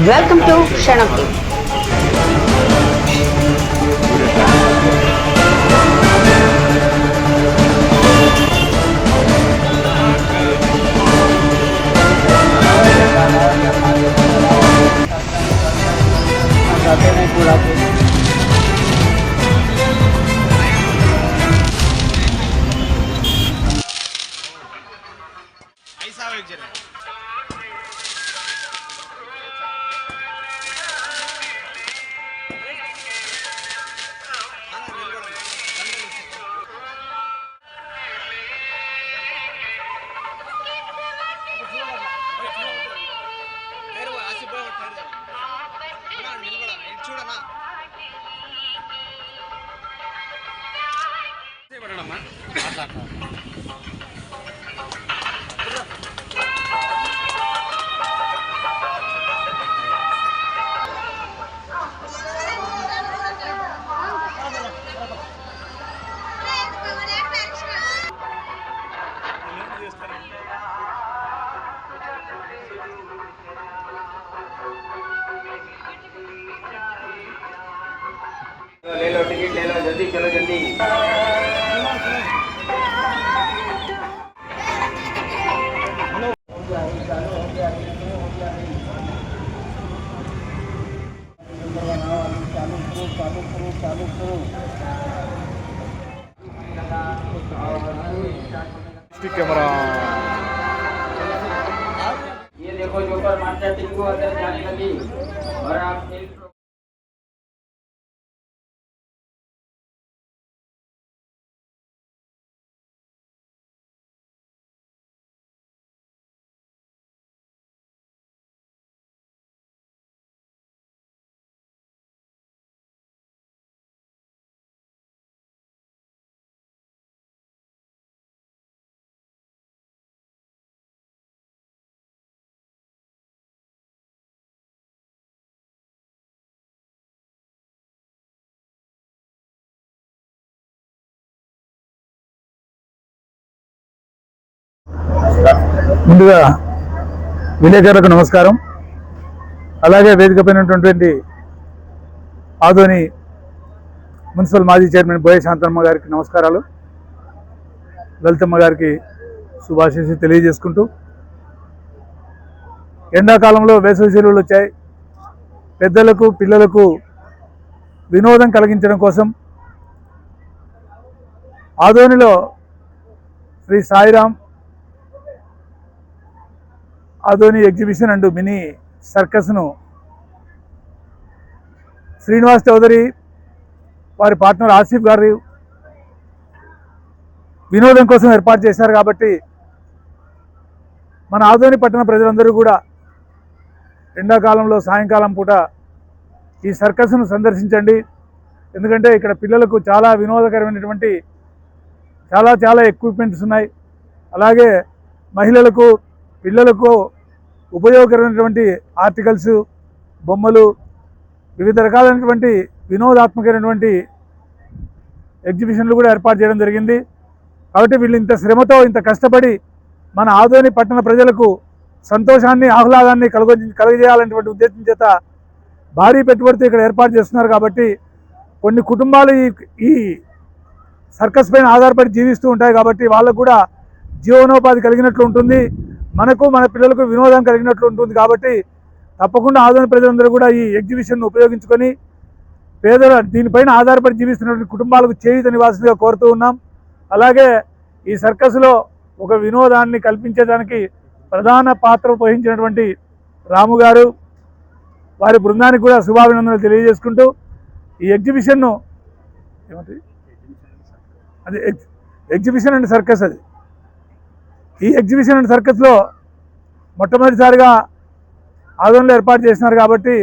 Welcome to Kshanam TV. ले लो ticket ले लो जल्दी चलो जल्दी कैमरा ये देखो जो पर मास्टर टिंकू अंदर जाने लगी और आप ముందుగా విలేకరులకు నమస్కారం. అలాగే వేదికపైనటువంటి ఆదోని మున్సిపల్ మాజీ చైర్మన్ బోయ శాంతమ్మ గారికి నమస్కారాలు, లలితమ్మ గారికి శుభాశీస్సులు తెలియజేసుకుంటూ, ఎండాకాలంలో వేసవి సెలవులు వచ్చాయి. పెద్దలకు పిల్లలకు వినోదం కలిగించడం కోసం ఆదోనిలో Shri Sairam Adoni exhibition and mini సర్కస్ను శ్రీనివాస్ చౌదరి వారి పార్ట్నర్ ఆసిఫ్ గారు వినోదం కోసం ఏర్పాటు చేశారు. కాబట్టి మన ఆదోని పట్టణ ప్రజలందరూ కూడా ఎండాకాలంలో సాయంకాలం పూట ఈ సర్కస్ను సందర్శించండి. ఎందుకంటే ఇక్కడ పిల్లలకు చాలా వినోదకరమైనటువంటి చాలా ఎక్విప్మెంట్స్ ఉన్నాయి. అలాగే మహిళలకు పిల్లలకు ఉపయోగకరమైనటువంటి ఆర్టికల్స్, బొమ్మలు, వివిధ రకాలైనటువంటి వినోదాత్మకమైనటువంటి ఎగ్జిబిషన్లు కూడా ఏర్పాటు చేయడం జరిగింది. కాబట్టి వీళ్ళు ఇంత శ్రమతో ఇంత కష్టపడి మన ఆదోని పట్టణ ప్రజలకు సంతోషాన్ని ఆహ్లాదాన్ని కలుగజేయాలనేటువంటి ఉద్దేశం చేత భారీ పెట్టుబడితో ఇక్కడ ఏర్పాటు చేస్తున్నారు. కాబట్టి కొన్ని కుటుంబాలు ఈ సర్కస్ పైన ఆధారపడి జీవిస్తూ ఉంటాయి. కాబట్టి వాళ్ళకు కూడా జీవనోపాధి కలిగినట్లు ఉంటుంది, మనకు మన పిల్లలకు వినోదం కలిగినట్లు ఉంటుంది. కాబట్టి తప్పకుండా ఆదోని ప్రజలందరూ కూడా ఈ ఎగ్జిబిషన్ను ఉపయోగించుకొని దీనిపైన ఆధారపడి జీవిస్తున్నటువంటి కుటుంబాలకు చేయూతనివ్వాల్సిందిగా కోరుతూ ఉన్నాం. అలాగే ఈ సర్కస్లో ఒక వినోదాన్ని కల్పించడానికి ప్రధాన పాత్ర వహించినటువంటి రాము గారు, వారి బృందానికి కూడా శుభాభినందనలు తెలియజేసుకుంటూ, ఈ ఎగ్జిబిషన్ను ఎగ్జిబిషన్ అండ్ సర్కస్ ఈ ఎగ్జిబిషన్ అండ్ సర్కస్లో మొట్టమొదటిసారిగా ఆదోనిలో ఏర్పాటు చేసినారు. కాబట్టి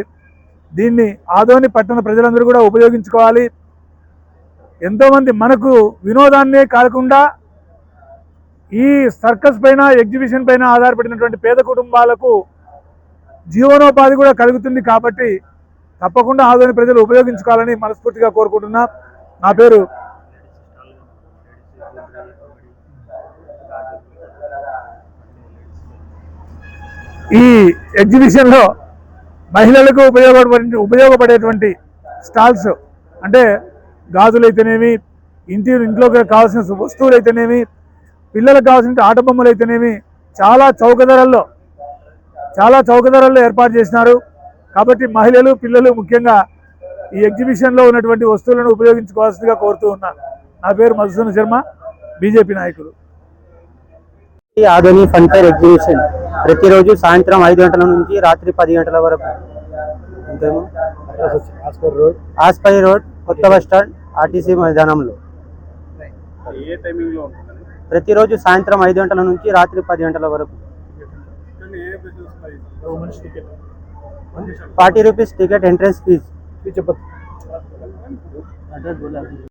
దీన్ని ఆదోని పట్టణ ప్రజలందరూ కూడా ఉపయోగించుకోవాలి. ఎంతోమంది మనకు వినోదాన్నే కాకుండా ఈ సర్కస్ పైన ఎగ్జిబిషన్ పైన ఆధారపడినటువంటి పేద కుటుంబాలకు జీవనోపాధి కూడా కలుగుతుంది. కాబట్టి తప్పకుండా ఆదోని ప్రజలు ఉపయోగించుకోవాలని మనస్ఫూర్తిగా కోరుకుంటున్నా. నా పేరు ఈ ఎగ్జిబిషన్లో మహిళలకు ఉపయోగపడేటువంటి స్టాల్స్ అంటే గాజులు అయితేనేమి, ఇంట్లోకి కావాల్సిన వస్తువులు అయితేనేమి, పిల్లలకు కావాల్సిన ఆట బొమ్మలు అయితేనేమి చాలా చౌక ధరల్లో ఏర్పాటు చేసినారు. కాబట్టి మహిళలు, పిల్లలు ముఖ్యంగా ఈ ఎగ్జిబిషన్లో ఉన్నటువంటి వస్తువులను ఉపయోగించుకోవాల్సిందిగా కోరుతూ ఉన్నా. నా పేరు మధుసూదన్ శర్మ, బీజేపీ నాయకుడు. ఆధునిక ఫన్ ఫైర్ ఎగ్జిబిషన్ ప్రతిరోజు సాయంత్రం 5 గంటల నుంచి రాత్రి 10 గంటల వరకు ఆస్పై రోడ్, కొత్త బస్ స్టాండ్, ఆర్టీసీ మైదానంలో. ప్రతిరోజు సాయంత్రం 5 గంటల నుంచి రాత్రి 10 గంటల వరకు. 40 రూపీస్ టికెట్ ఎంట్రన్స్ ఫీజు.